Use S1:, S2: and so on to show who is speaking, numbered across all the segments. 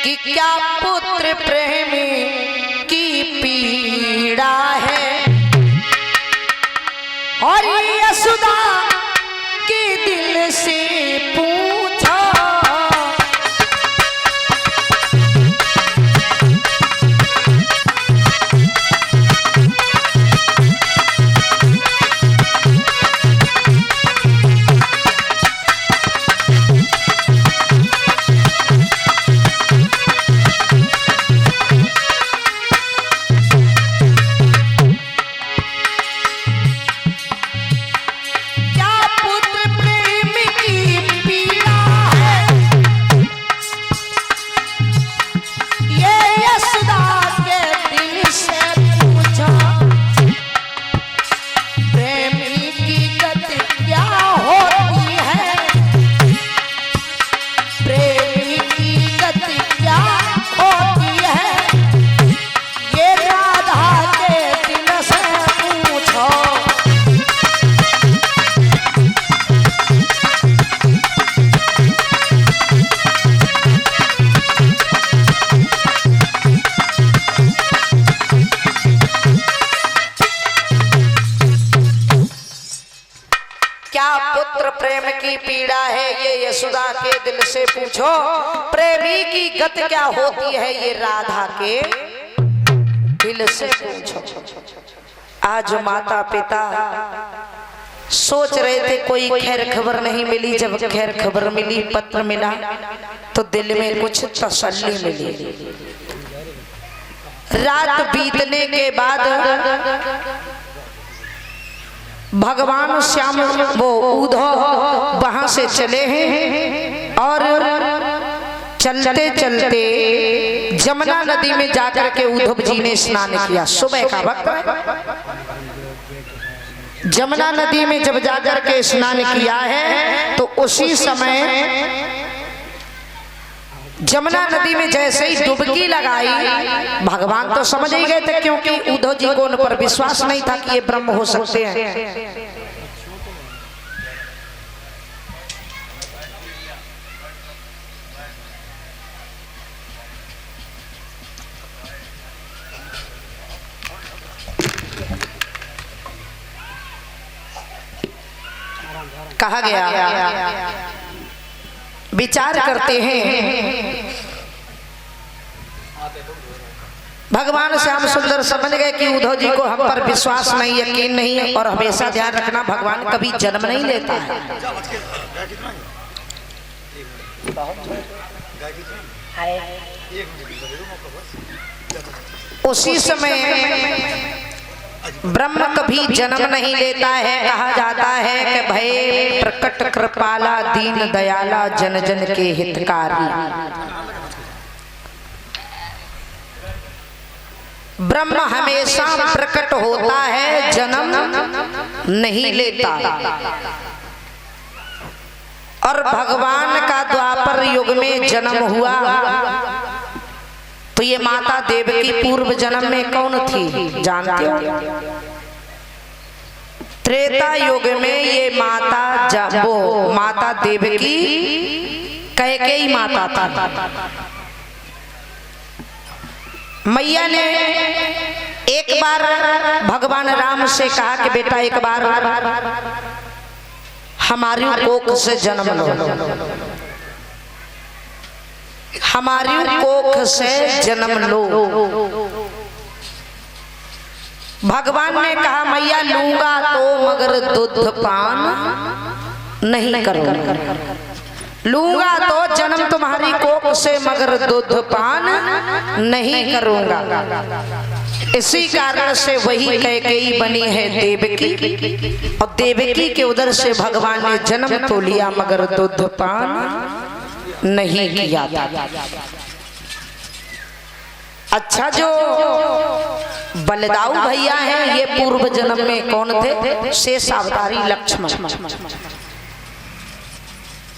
S1: कि क्या पुत्र प्रेमी की पीड़ा है और यशोदा के दिल से पूछो। पीड़ा है ये यशोदा के दिल से पूछो। प्रेमी की गत क्या होती है ये राधा के दिल से पूछो। आज माता पिता सोच रहे थे कोई खैर खबर नहीं मिली, जब खैर खबर मिली, पत्र मिला तो दिल में कुछ तसल्ली मिली। रात बीतने के बाद भगवान श्याम वो उद्धव वहां से चले हैं और चलते चलते जमुना नदी में जाकर के उद्धव जी ने स्नान किया। सुबह का वक्त जमुना नदी में जब जाकर के स्नान किया है तो उसी समय जमुना नदी में जैसे ही डुबकी लगाई, भगवान तो समझ ही गए थे क्योंकि उद्धव जी को उन पर विश्वास नहीं था कि ये ब्रह्म हो सकते हैं। कहा गया विचार करते हैं, भगवान श्याम सुंदर समझ गए कि उद्धव जी को हम पर विश्वास नहीं, यकीन नहीं है। और हमेशा ध्यान रखना भगवान कभी जन्म नहीं लेता है। उसी समय ब्रह्म कभी जन्म नहीं लेता है। कहा जाता है कि भय प्रकट कृपाला दीन दयाला जन जन के हितकारी। ब्रह्म हमेशा प्रकट होता है, जन्म नहीं लेता। और भगवान का द्वापर युग में जन्म हुआ तो ये माता देवकी पूर्व जन्म में कौन थी जानते हो? त्रेता युग में ये माता देवकी कैकेयी माता था। मैया ने एक बार भगवान राम से कहा कि बेटा एक बार हमारी कोख से जन्म लो, हमारी कोख से जन्म लो। भगवान ने कहा मैया लूंगा तो मगर दूध पान नहीं करूंगा, लूंगा तो जन्म तुम्हारी कोख से मगर दूध पान नहीं करूंगा। इसी कारण से वही कैकेयी बनी है देवकी, और देवकी के उदर से भगवान ने जन्म तो लिया मगर दूध पान नहीं किया था। अच्छा, जो बलदाऊ भैया हैं ये पूर्व जन्म में कौन थे? शेष अवतारी लक्ष्मण।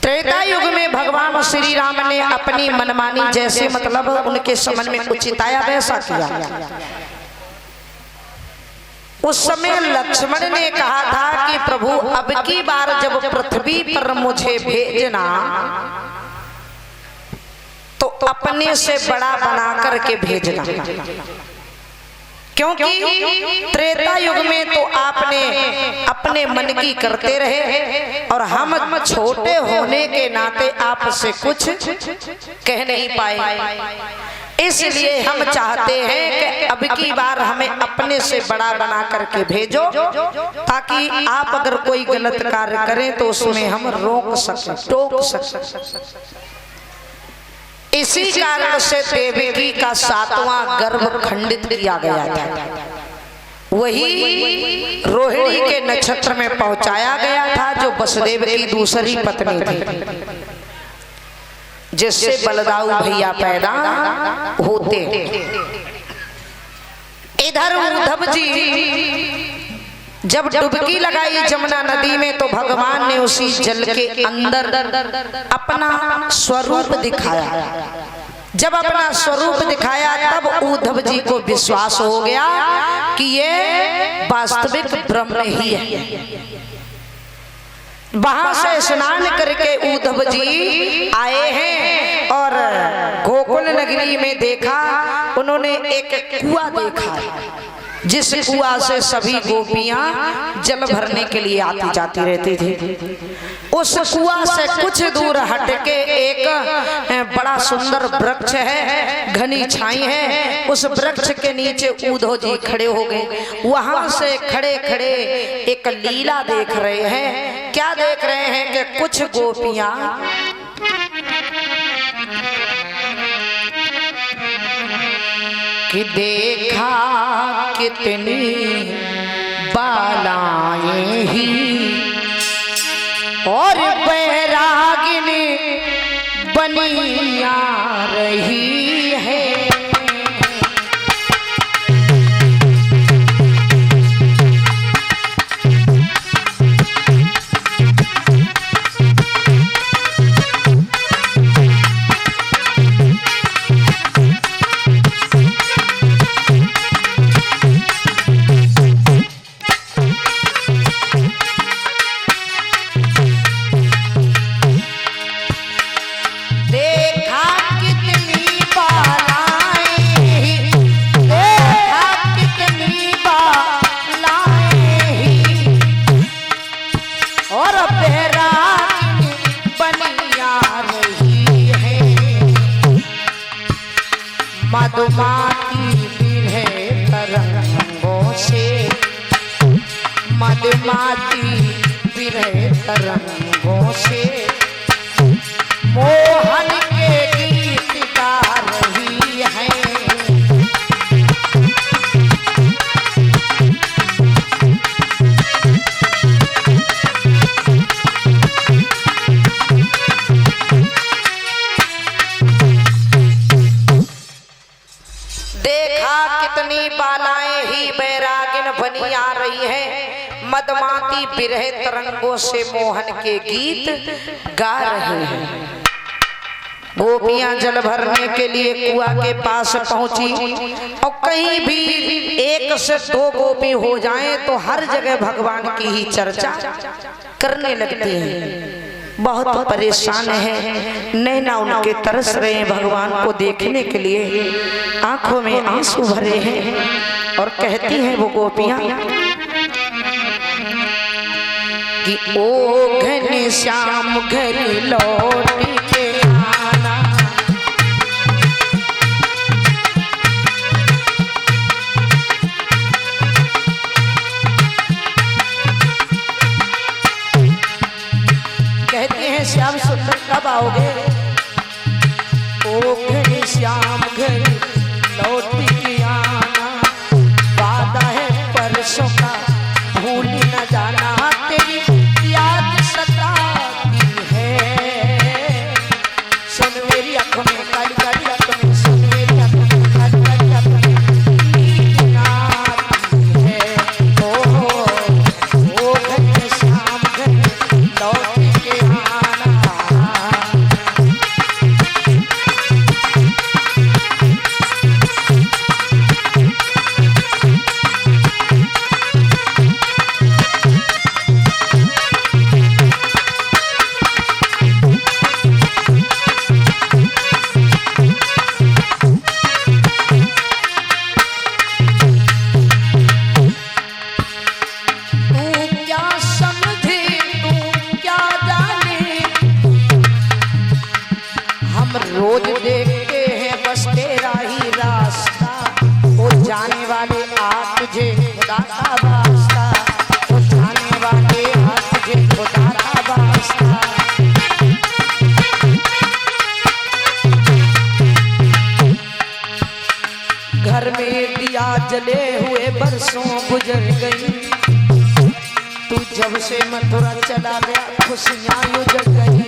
S1: त्रेता युग में भगवान श्री राम ने अपनी मनमानी जैसे मतलब उनके समझ में उचित आया वैसा किया। उस समय लक्ष्मण ने कहा था कि प्रभु अब की बार जब पृथ्वी पर मुझे भेजना तो अपने से बड़ा बना करके भेजना, क्योंकि त्रेता युग में तो आपने अपने मन की करते रहे और हम छोटे होने के नाते आपसे कुछ कह नहीं पाए। इसलिए हम चाहते हैं कि अब की बार हमें अपने से बड़ा बना करके भेजो, ताकि आप अगर कोई गलत कार्य करें तो उसमें हम रोक सकें, टोक सकें। इसी कारण से देवकी का 7वां गर्भ खंडित किया गया था। वही रोहिणी के नक्षत्र में पहुंचाया गया था, जो वसुदेव की दूसरी पत्नी थी, जिससे बलदाऊ भैया पैदा होते। इधर उद्धव जी जब डुबकी लगाई जमुना नदी में तो भगवान ने उसी जल के अंदर अपना स्वरूप दिखाया। जब अपना स्वरूप दिखाया तब उद्धव जी को विश्वास हो गया कि ये वास्तविक ब्रह्म ही है। वहां से स्नान करके उद्धव जी आए हैं और गोकुल नगरी में देखा, उन्होंने एक कुआं देखा, जिस कुआं से सभी गोपियां जल भरने के लिए आती जाती रहती थी। उस कुआं से कुछ दूर हटके एक बड़ा सुंदर वृक्ष है, घनी छाई है। उस वृक्ष के नीचे उद्धव जी खड़े हो गए। वहां से खड़े खड़े एक लीला देख रहे हैं। क्या देख रहे हैं कि कुछ गोपियां कि देखा कितनी बालाएं ही और बैरागिनी बनी आ रही है। मधुमाती बिरहे तरंगों से, मधुमाती बिरहे तरंगों से मोहन के गीत गा रही है। कितनी बालाएं ही बैरागिन बनी आ रही है, मदमाती बिरहे तरंगों से मोहन के गीत गा रहे हैं। गोपियां जल भरने के लिए कुआं के पास पहुंची और कहीं भी एक से दो गोपी हो जाएं तो हर जगह भगवान की ही चर्चा करने लगती हैं। बहुत परेशान है, नैना उनके तरस रहे हैं भगवान को देखने के लिए, आंखों में आंसू भरे हैं और कहती हैं वो गोपियां कि ओ घन श्याम घर लौट के आना, कहते हैं श्याम सुंदर कब आओगे? ओ घर श्याम घर लौट के आना, वादा है परसों का भूल न जाना, तेरी याद सताती है। सुन मेरी आंखों में काली काली आंखों में, सुन मेरी आंखों में काली काली आंखों में नींद ना आती है। ओ घर श्याम घर लौट के आना। घर में दिया जले हुए बरसों गुजर गई। तू जब से मथुरा चला गया खुशियाँ उजड़ गई।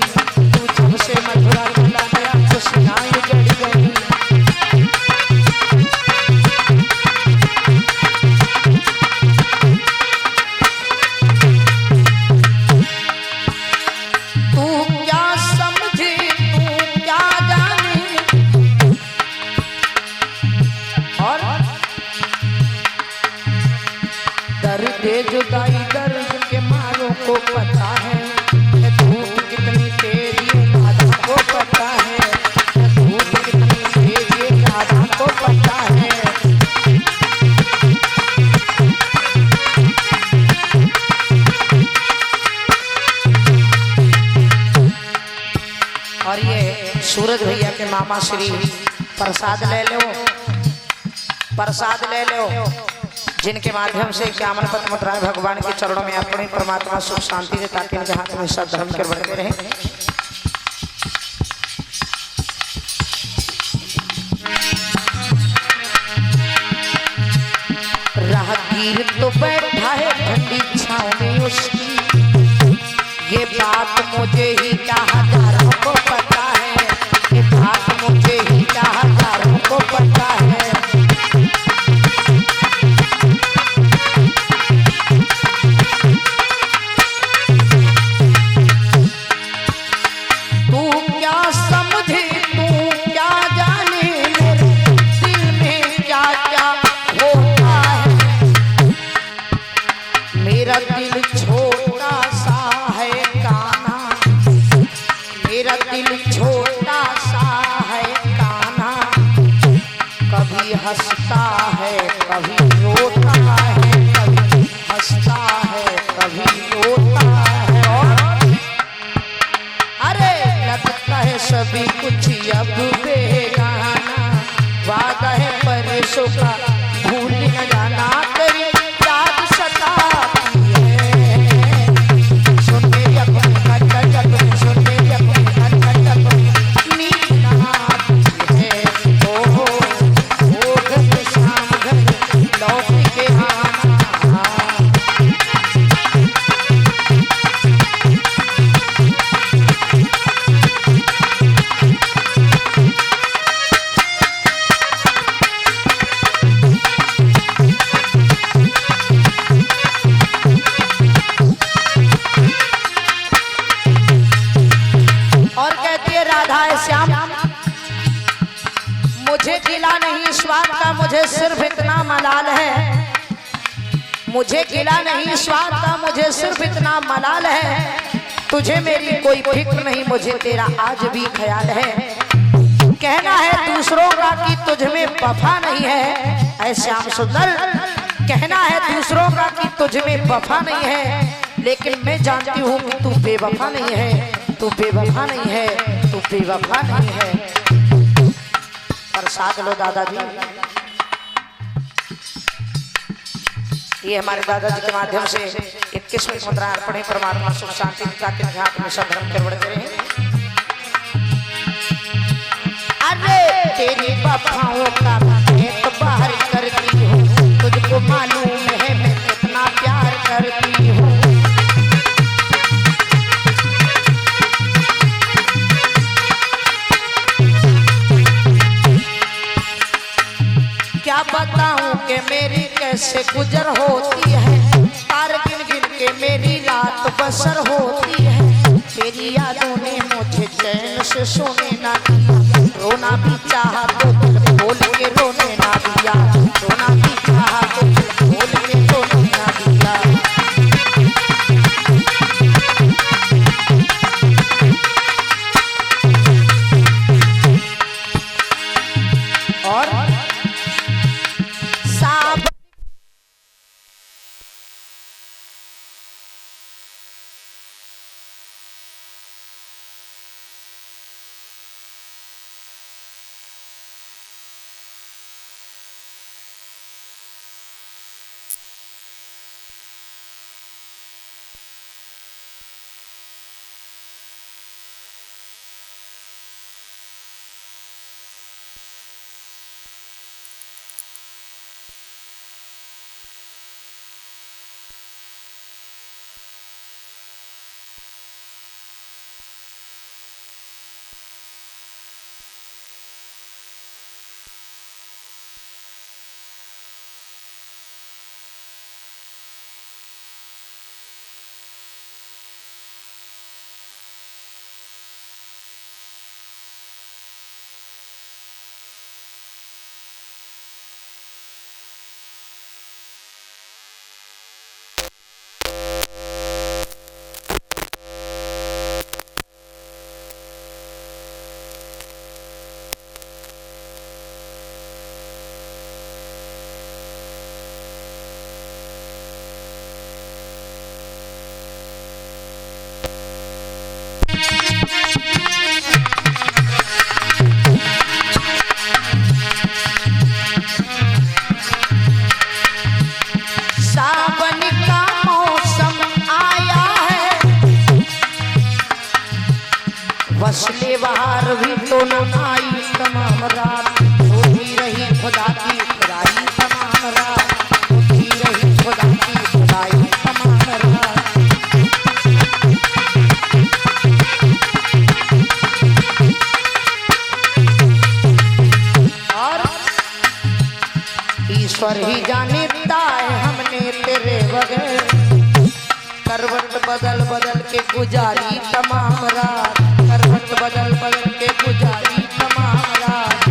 S1: तू जब से मथुरा चला गया खुशियाँ उजड़ गई। तू क्या समझे तू क्या जाने, और दर्द जुदाई दर्द के मारों को पता है। धूप कितनी तेज ये राधा को पता है। धूप कितनी तेज ये राधा को पता है। और ये सूरज भैया के मामा श्री प्रसाद ले लो, प्रसाद ले लो, जिनके माध्यम से इक्यावन पद मुद्राएं भगवान के चरणों में अपने परमात्मा सुख शांति दे, ताकि इनके हाथ में सब धर्म के बढ़ते रहे। राहगीर तो बैठा है ठंडी छांव में उसकी, ये बात मुझे ही क्या हजारों को पता है। ये बात मुझे ही क्या हजारों को पता है। तू क्या समझे तू क्या जाने, मेरे दिल में क्या क्या होता है। मेरा दिल छोटा सा है कान्हा, मेरा दिल छोटा सा है कान्हा। कभी हंसता है कभी रोता है, कभी हंसता है कभी रोता है। और अरे लगता है सभी कुछ अब बेगाना, वादा है परसों का भूल न जाना। तेरी याद सताती है, सुन मेरी अपनी खटखट, सुन मेरी अपनी खटखट, नींद न आती है। ओ घर शाम घर लौट के आना। और कहती है राधा श्याम, मुझे गिला नहीं स्वाद का, मुझे सिर्फ इतना मलाल है। मुझे गिला नहीं स्वाद का, मुझे सिर्फ इतना मलाल है। तुझे मेरी कोई फिक्र नहीं, मुझे तेरा आज भी ख्याल है। कहना है दूसरों का कि तुझ में वफा नहीं है, ऐ श्याम सुंदर। कहना है दूसरों का कि तुझ में वफा नहीं है, लेकिन मैं जानती हूँ कि तू बेवफा नहीं है। तू बेवफा नहीं है, तू बेवफा नहीं है। प्रसाद लो दादाजी। ये हमारे दादाजी के माध्यम से 21वीं मुद्रा अर्पण परमात्मा सुख शांति ताकि हाथ में सब धर्म के बढ़ते रहे। अरे तेरी वफाओं का भेद बाहर करती हूँ, तुझको मालूम है मैं कितना प्यार करती हूँ। क्या बताऊं कि मेरी कैसे गुजर होती है, तार गिन गिन के मेरी रात बसर होती है। तेरी यादों ने मुझे चैन से सोने ना दिया, रोना भी चाहा तो दिल खोल के रोने ना दिया। रोना भी चाहा तो दिल खोल के रोने ना दिया। और ईश्वर ही जानता है हमने तेरे बगैर करवट बदल बदल के गुजारी तमाम रात, करवट बदल बदल के गुजारी तमाम रात।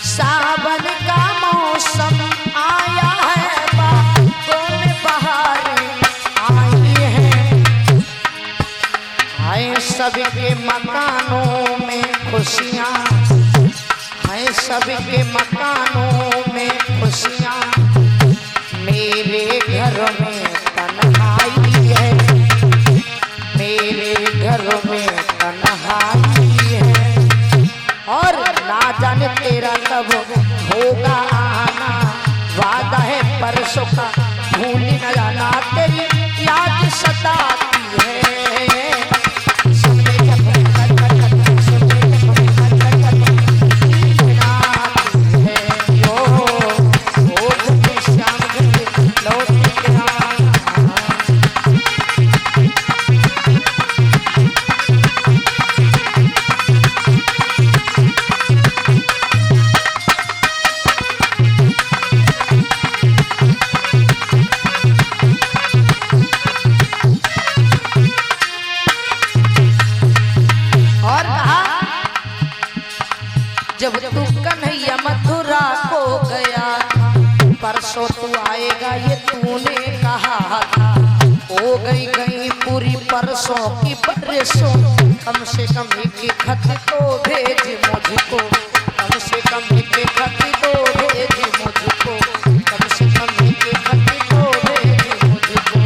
S1: सावन का मौसम आया है, बागों में बहारें आई हैं, आए सबके मकानों में खुशियाँ, आए सबके मकानों में खुशियाँ, मेरे घर में तन्हाई है, मेरे घर में तन्हाई है। और ना जाने तेरा कब होगा आना, वादा है परसों का भूल न जाना, तेरी याद सताती है। जब तू कन्हैया मथुरा को गया था, परसों तू आएगा ये तूने कहा था, हो गई गई पूरी परसों की बरसों, कम से कम एक खत तो भेज मुझको, कम से कम एक खत तो भेज मुझको, कम से कम एक खत तो भेज मुझको।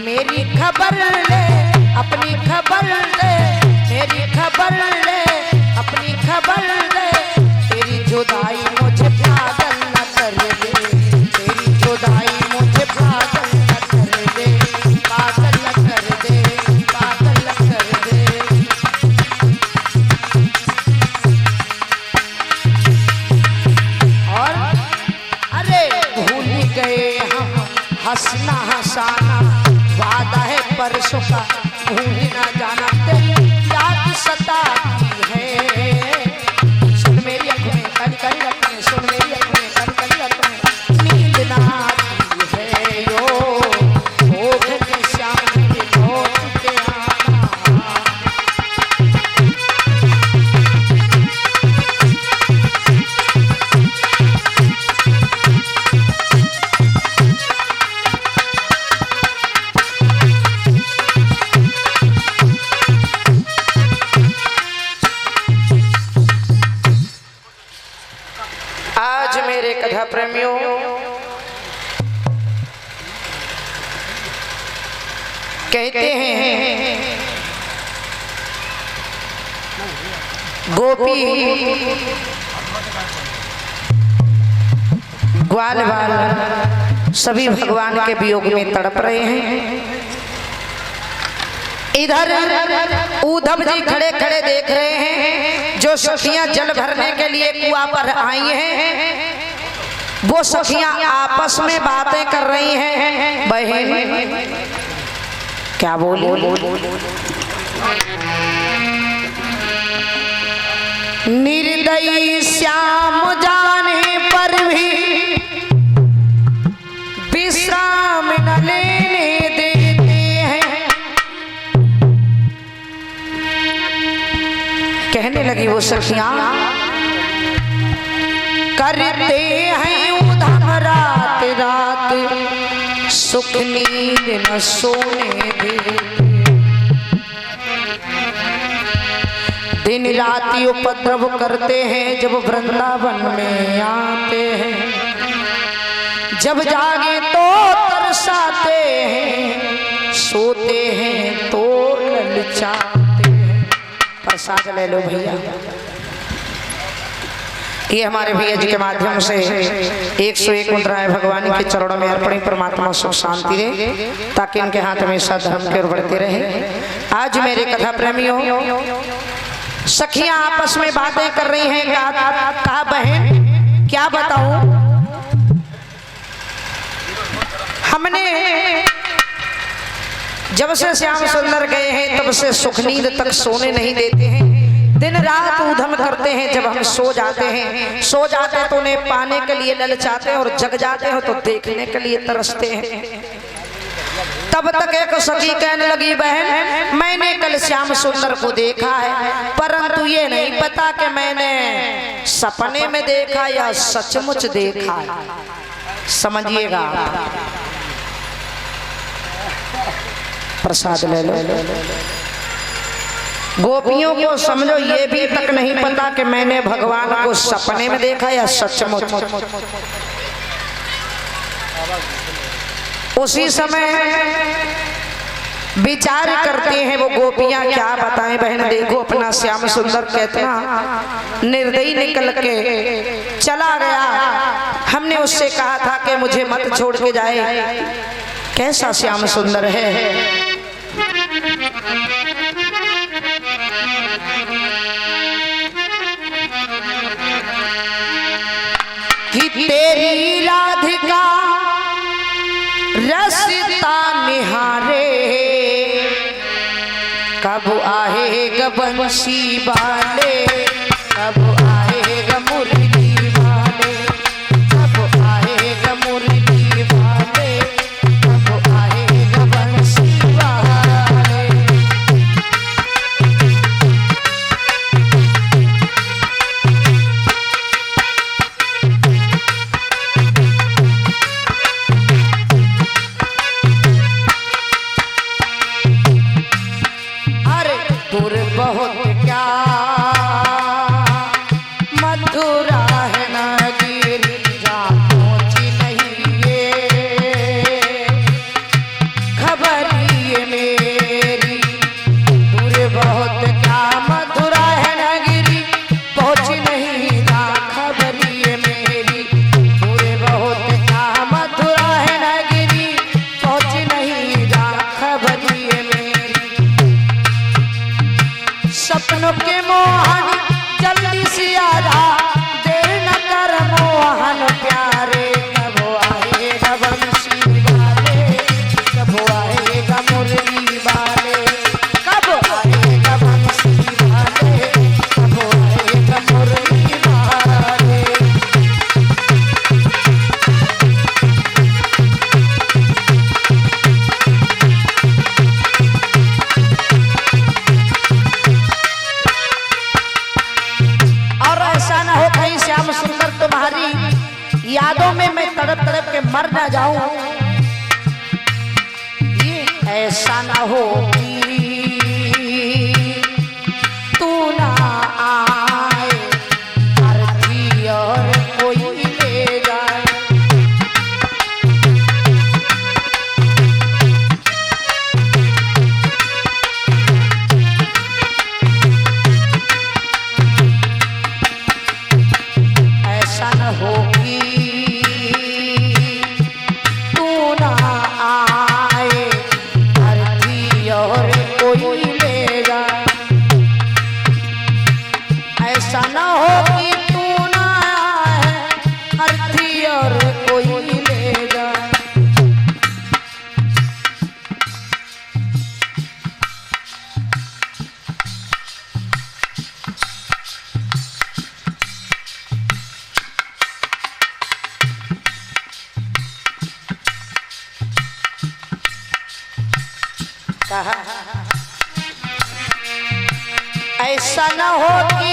S1: मेरी खबर ले, अपनी खबर ले, मेरी खबर ले, अपनी खबर ले, तेरी जुदाई मुझे पागल न कर दे, तेरी जुदाई मुझे पागल न कर दे, पागल न कर दे, पागल न कर दे। और अरे भूल गए हम हंसना हंसाना, वादा है परसों का भूल ना जाना, तेरी याद सताती है। सुन मेरी आँखों में काली काली आँखें, सुन मेरी आँखों में काली काली आँखें, नींद ना आती है यो घने श्याम के लौट के आना। आज मेरे कथा प्रेमियों, कहते हैं गोपी ग्वाल बाल सभी भगवान के वियोग में तड़प रहे हैं। इधर उद्धव जी खड़े खड़े देख रहे हैं, जो सखियां जल भरने के लिए कुआं पर आई हैं, वो सखियां आपस में बातें कर रही हैं। बहन क्या बोली? निर्दयी श्याम जाने पर भी विश्राम न लेने देते हैं। कहने लगी वो सखियां, करते हैं उधम रात रात, सुख नींद न सोने देते, दिन राति उपद्रव करते हैं जब वृंदावन में आते हैं, जब जागे तो तरसाते हैं, सोते हैं तो ललचाते हैं। प्रसाद ले लो भैया। ये हमारे भैया जी के माध्यम से 101 मुद्राएं भगवान के चरणों में अर्पण, परमात्मा सुख शांति दे, ताकि इनके हाथ हमेशा धर्म की ओर बढ़ते रहे। आज मेरे कथा प्रेमियों, सखियां आपस में बातें कर रही हैं। कहा बहन क्या बताऊं, हमने जब से श्याम सुंदर गए हैं तब से सुख नींद तक सोने नहीं देते हैं। दिन रात उधम करते हैं। जब हम सो जाते हैं तो उन्हें पाने के लिए ललचाते हैं और जग जाते हैं तो देखने के लिए तरसते हैं। तब तक एक सखी कहने लगी, बहन मैंने कल श्याम सुंदर को देखा है, परंतु ये नहीं पता कि मैंने सपने में देखा या सचमुच देखा है। समझिएगा, प्रसाद ले लो। गोपियों को समझो, ये भी तक नहीं पता कि मैंने भगवान को सपने में देखा या सचमुच। उसी समय विचार करते हैं वो गोपियां, क्या बताएं बहन। देखो अपना श्याम सुंदर कितना निर्दयी निकल के चला गया। हमने उससे कहा था कि मुझे मत छोड़ के जाए। कैसा श्याम सुंदर है। कि तेरी राधिका रसता निहारे, कब आएगा बंसी वाले, कब आएगा मुरली वाले, कब आएगा मुरली वाले, कब आएगा बंसी वाले। दूर बहुत क्या मथुरा है नगीर, जहाँ पहुँची नहीं ये खबर ये मेरी। दूर बहुत क्या मथुरा है नगीरी, पहुँची नहीं जहाँ खबर ये मेरी। दूर बहुत क्या मथुरा है नगीरी, पहुँची नहीं जहाँ खबर ये मेरी। सपनों के मोहन जल्दी से आजा, देर न कर मोहन प्यारे। कब आएगा बंसी वाले, कब आएगा मुरली वाले, कब आएगा बंसी वाले, कब आएगा मुरली वाले। श्याम सुंदर तुम्हारी यादों में मैं तड़प तड़प के मर ना जाऊं। ये ऐसा ना हो कि तू ना आए, आरती और कोई ले जाए। ऐसा न हो कि तू ना आए, आरती और कोई ले जाए। ऐसा न हो कि तू ना आए, आरती और कोई ले जाए। ऐसा न हो कि